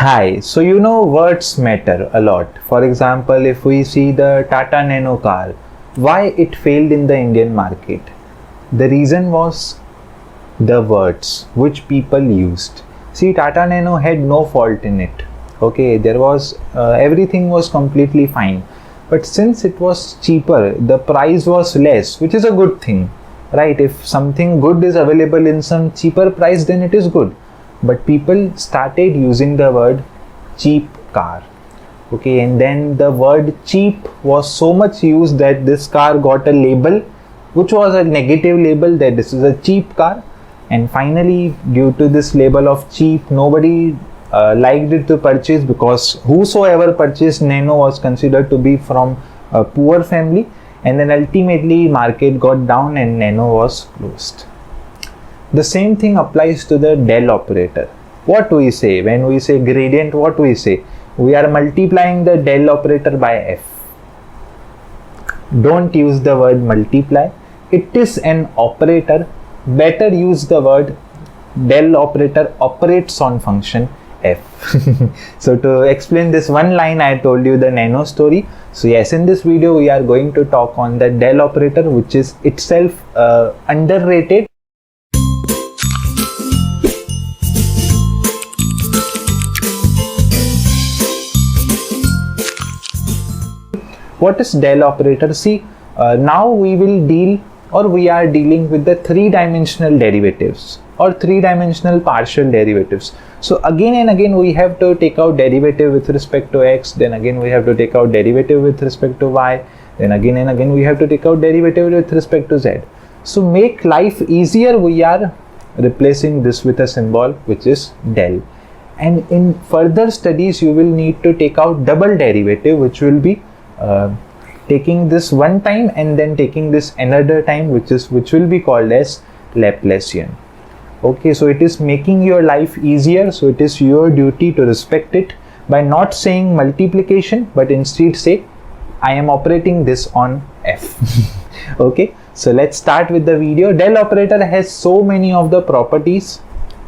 Hi, so you know words matter a lot. For example, if we see the Tata Nano car, why it failed in the Indian market? The reason was the words which people used. See, Tata Nano had no fault in it. Okay, there was everything was completely fine. But since it was cheaper, the price was less, which is a good thing, right? If something good is available in some cheaper price, then it is good. But people started using the word cheap car. Okay, and then the word cheap was so much used that this car got a label which was a negative label, that this is a cheap car. And finally, due to this label of cheap, nobody liked it to purchase, because whosoever purchased Nano was considered to be from a poor family. And then ultimately market got down and Nano was closed. The same thing applies to the del operator. What do we say when we say gradient? What do we say? We are multiplying the del operator by f. Don't use the word multiply. It is an operator. Better use the word del operator operates on function f. So to explain this one line, I told you the Nano story. So yes, in this video we are going to talk on the del operator, which is itself underrated. What is del operator? See, now we will deal, or we are dealing with the three-dimensional derivatives or three-dimensional partial derivatives. So again and again we have to take out derivative with respect to x, then again we have to take out derivative with respect to y, then again and again we have to take out derivative with respect to z. So make life easier, we are replacing this with a symbol which is del. And in further studies you will need to take out double derivative, which will be taking this one time and then taking this another time, which will be called as Laplacian. Okay, so it is making your life easier, so it is your duty to respect it by not saying multiplication, but instead say I am operating this on f. Okay, so let's start with the video. Del operator has so many of the properties.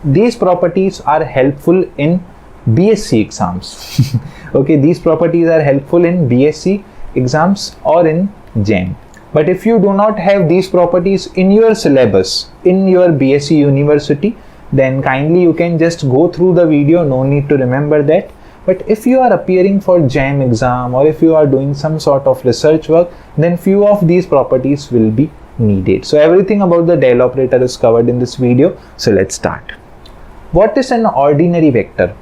These properties are helpful in BSc exams. Okay, these properties are helpful in BSc exams or in JAM. But if you do not have these properties in your syllabus, in your BSc university, then kindly you can just go through the video, no need to remember that. But if you are appearing for JAM exam, or if you are doing some sort of research work, then few of these properties will be needed. So everything about the del operator is covered in this video. So let's start. What is an ordinary vector?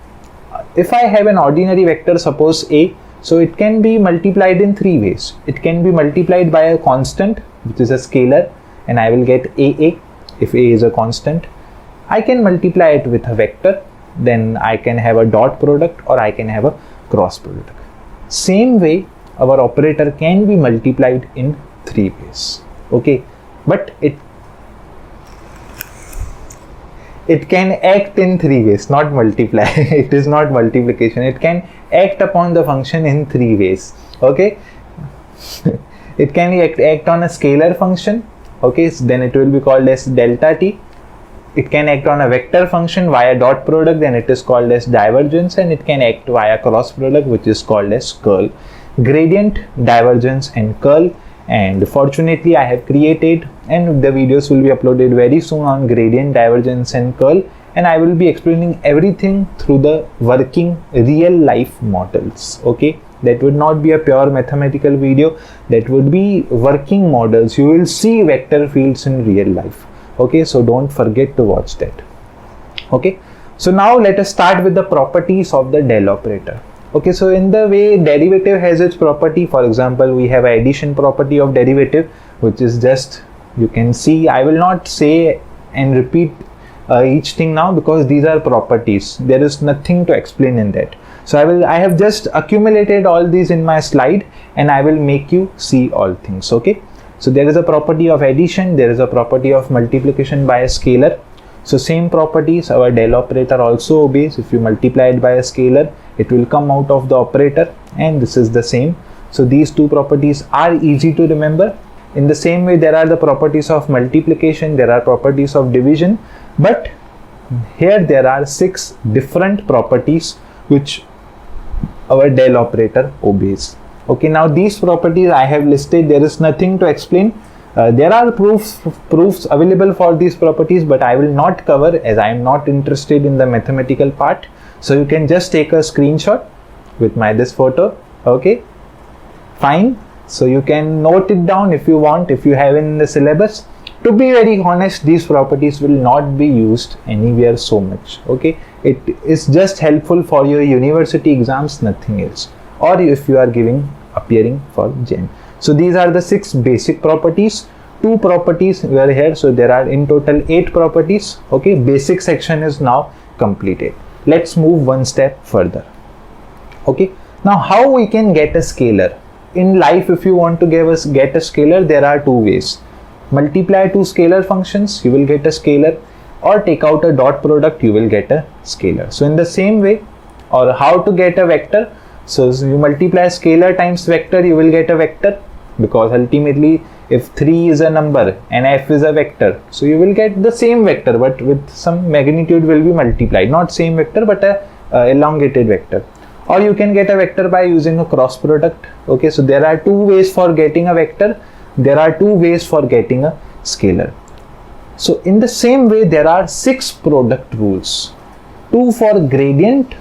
If I have an ordinary vector, suppose A, so it can be multiplied in three ways. It can be multiplied by a constant, which is a scalar, and I will get AA if A is a constant. I can multiply it with a vector, then I can have a dot product or I can have a cross product. Same way, our operator can be multiplied in three ways. Okay, but it can act in three ways, not multiply. It is not multiplication. It can act upon the function in three ways. Okay, it can act on a scalar function. Okay, so then it will be called as delta t. It can act on a vector function via dot product, then it is called as divergence, and it can act via cross product, which is called as curl. Gradient, divergence and curl. And fortunately I have created, and the videos will be uploaded very soon on gradient, divergence and curl, and I will be explaining everything through the working real life models. Okay, that would not be a pure mathematical video, that would be working models. You will see vector fields in real life. Okay, so don't forget to watch that. Okay, so now let us start with the properties of the del operator. Okay, so in the way derivative has its property, for example, we have addition property of derivative, which is just, you can see, I will not say and repeat each thing now, because these are properties. There is nothing to explain in that. So I have just accumulated all these in my slide, and I will make you see all things. Okay, so there is a property of addition, there is a property of multiplication by a scalar. So same properties our del operator also obeys. If you multiply it by a scalar, it will come out of the operator, and this is the same. So these two properties are easy to remember. In the same way, there are the properties of multiplication, there are properties of division, but here there are 6 different properties which our del operator obeys. Okay, now these properties I have listed, there is nothing to explain. There are proofs available for these properties, but I will not cover as I am not interested in the mathematical part. So you can just take a screenshot with this photo. Okay, fine. So you can note it down if you want, if you have in the syllabus. To be very honest, these properties will not be used anywhere so much. Okay, it is just helpful for your university exams, nothing else, or if you are appearing for GEM. So these are the 6 basic properties. 2 properties were here, so there are in total 8 properties. Okay, basic section is now completed. Let's move one step further. Okay, now how we can get a scalar? In life, if you want to get a scalar, there are 2 ways. Multiply 2 scalar functions, you will get a scalar, or take out a dot product, you will get a scalar. So in the same way, or how to get a vector? So you multiply scalar times vector, you will get a vector, because ultimately if 3 is a number and f is a vector, so you will get the same vector, but with some magnitude will be multiplied, not same vector but a elongated vector. Or you can get a vector by using a cross product. Okay, so there are 2 ways for getting a vector. There are 2 ways for getting a scalar. So in the same way, there are 6 product rules. 2 for gradient,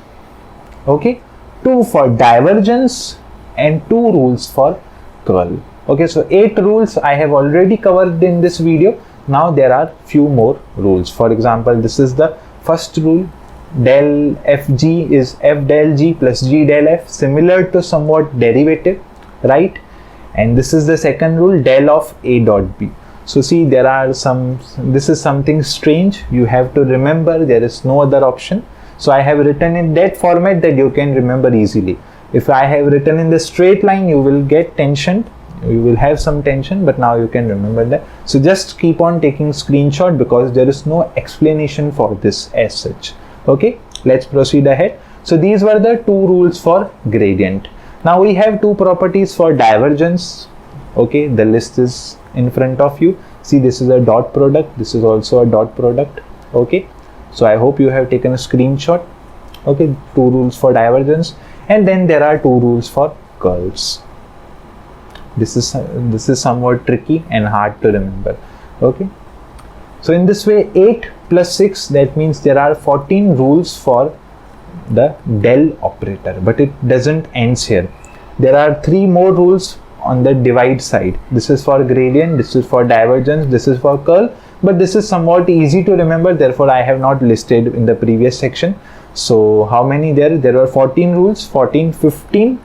okay, 2 for divergence, and 2 rules for curl. Okay, so 8 rules I have already covered in this video. Now there are few more rules. For example, this is the first rule. Del fg is f del g plus g del f, similar to somewhat derivative, right? And this is the second rule, del of a dot b. So see, there are this is something strange. You have to remember, there is no other option. So I have written in that format that you can remember easily. If I have written in the straight line, you will get tension. You will have some tension, but now you can remember that. So just keep on taking screenshot, because there is no explanation for this as such. Okay, let's proceed ahead. So these were the 2 rules for gradient. Now we have 2 properties for divergence. Okay, the list is in front of you. See, this is a dot product, this is also a dot product. Okay, so I hope you have taken a screenshot. Okay, 2 rules for divergence, and then there are 2 rules for curls. This is somewhat tricky and hard to remember. Okay, so in this way, 8 plus 6, that means there are 14 rules for the del operator, but it doesn't end here. There are 3 more rules on the divide side. This is for gradient, this is for divergence, this is for curl, but this is somewhat easy to remember, therefore I have not listed in the previous section. So how many there? There were 14 rules, 14, 15,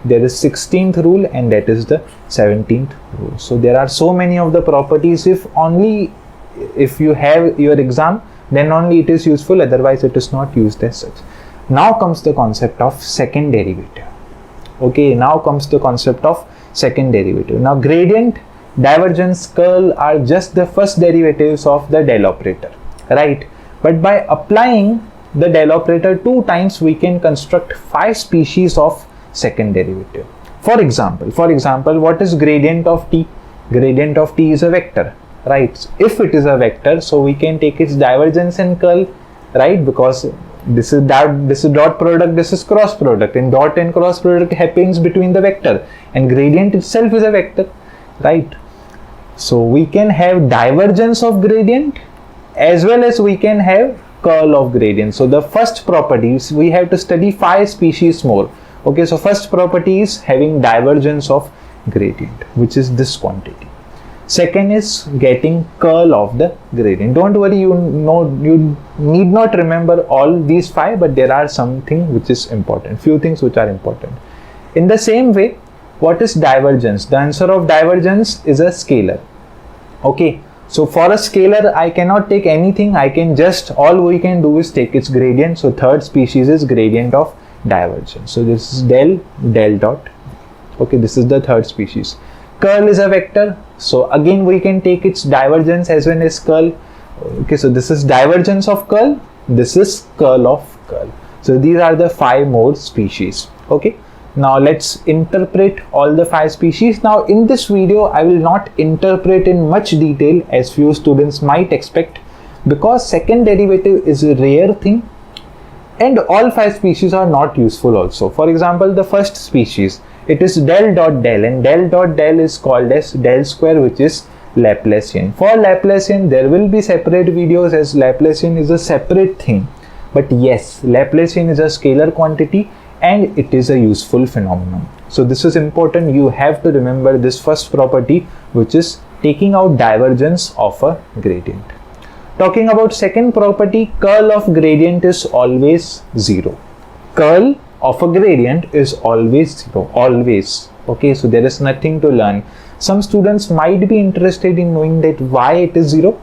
there is 16th rule, and that is the 17th rule. So there are so many of the properties. If you have your exam, then only it is useful, otherwise it is not used as such. Now comes the concept of second derivative. Okay, now comes the concept of second derivative. Now gradient, divergence, curl are just the first derivatives of the del operator, right? But by applying the del operator 2 times, we can construct 5 species of second derivative. For example, what is gradient of t? Gradient of t is a vector, right? If it is a vector, so we can take its divergence and curl, right? Because this is dot product, this is cross product, and dot and cross product happens between the vector, and gradient itself is a vector, right? So we can have divergence of gradient as well as we can have curl of gradient. So the first properties, we have to study 5 species more. Okay, so first property is having divergence of gradient, which is this quantity. Second is getting curl of the gradient. Don't worry, you need not remember all these 5, but there are something which is important, few things which are important. In the same way, what is divergence? The answer of divergence is a scalar. Okay, so for a scalar, I cannot take anything. All we can do is take its gradient. So third species is gradient of divergence. So this is del dot. Okay, this is the third species. Curl is a vector, so again we can take its divergence as well as curl. Okay, so this is divergence of curl, this is curl of curl. So these are the 5 more species. Okay, now let's interpret all the 5 species. Now in this video, I will not interpret in much detail as few students might expect, because second derivative is a rare thing, And all 5 species are not useful also. For example, the first species, it is del dot del, and del dot del is called as del square, which is Laplacian. For Laplacian, there will be separate videos, as Laplacian is a separate thing. But yes, Laplacian is a scalar quantity and it is a useful phenomenon. So this is important. You have to remember this first property, which is taking out divergence of a gradient. Talking about second property, curl of gradient is always 0. Curl of a gradient is always 0, always. Okay, so there is nothing to learn. Some students might be interested in knowing that why it is 0,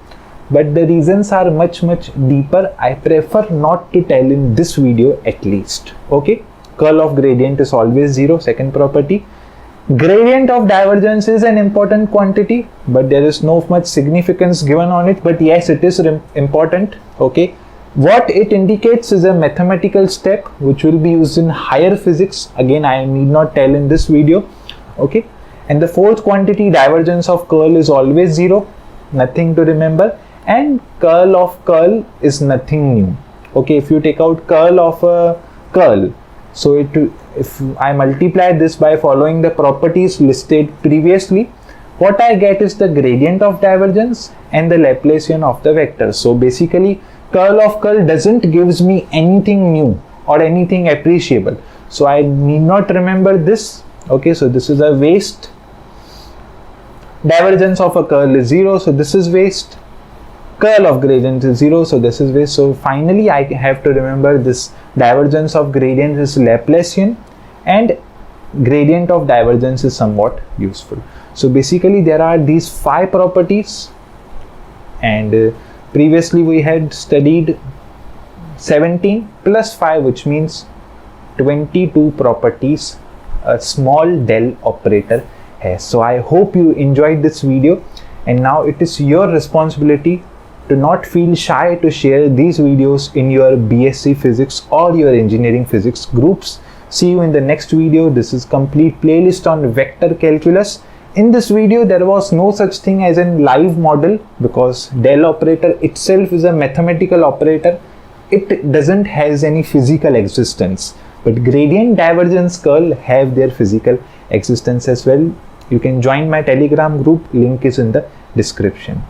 but the reasons are much deeper. I prefer not to tell in this video at least. Okay, curl of gradient is always 0, second property. Gradient of divergence is an important quantity, but there is no much significance given on it, but yes, it is important. Okay, what it indicates is a mathematical step which will be used in higher physics. Again, I need not tell in this video. Okay, and the fourth quantity, divergence of curl, is always 0, nothing to remember. And curl of curl is nothing new. Okay, if you take out curl of a curl, so if I multiply this by following the properties listed previously, what I get is the gradient of divergence and the Laplacian of the vector. So basically, curl of curl doesn't gives me anything new or anything appreciable. So I need not remember this. Okay, so this is a waste. Divergence of a curl is 0, so this is waste. Curl of gradient is 0, so this is waste. So finally, I have to remember this divergence of gradient is Laplacian and gradient of divergence is somewhat useful. So basically, there are these 5 properties, and previously we had studied 17 plus 5, which means 22 properties a small del operator has. So I hope you enjoyed this video, and now it is your responsibility to not feel shy to share these videos in your BSc Physics or your Engineering Physics groups. See you in the next video. This is complete playlist on vector calculus. In this video, there was no such thing as a live model, because del operator itself is a mathematical operator. It doesn't has any physical existence, but gradient, divergence, curl have their physical existence as well. You can join my Telegram group, link is in the description.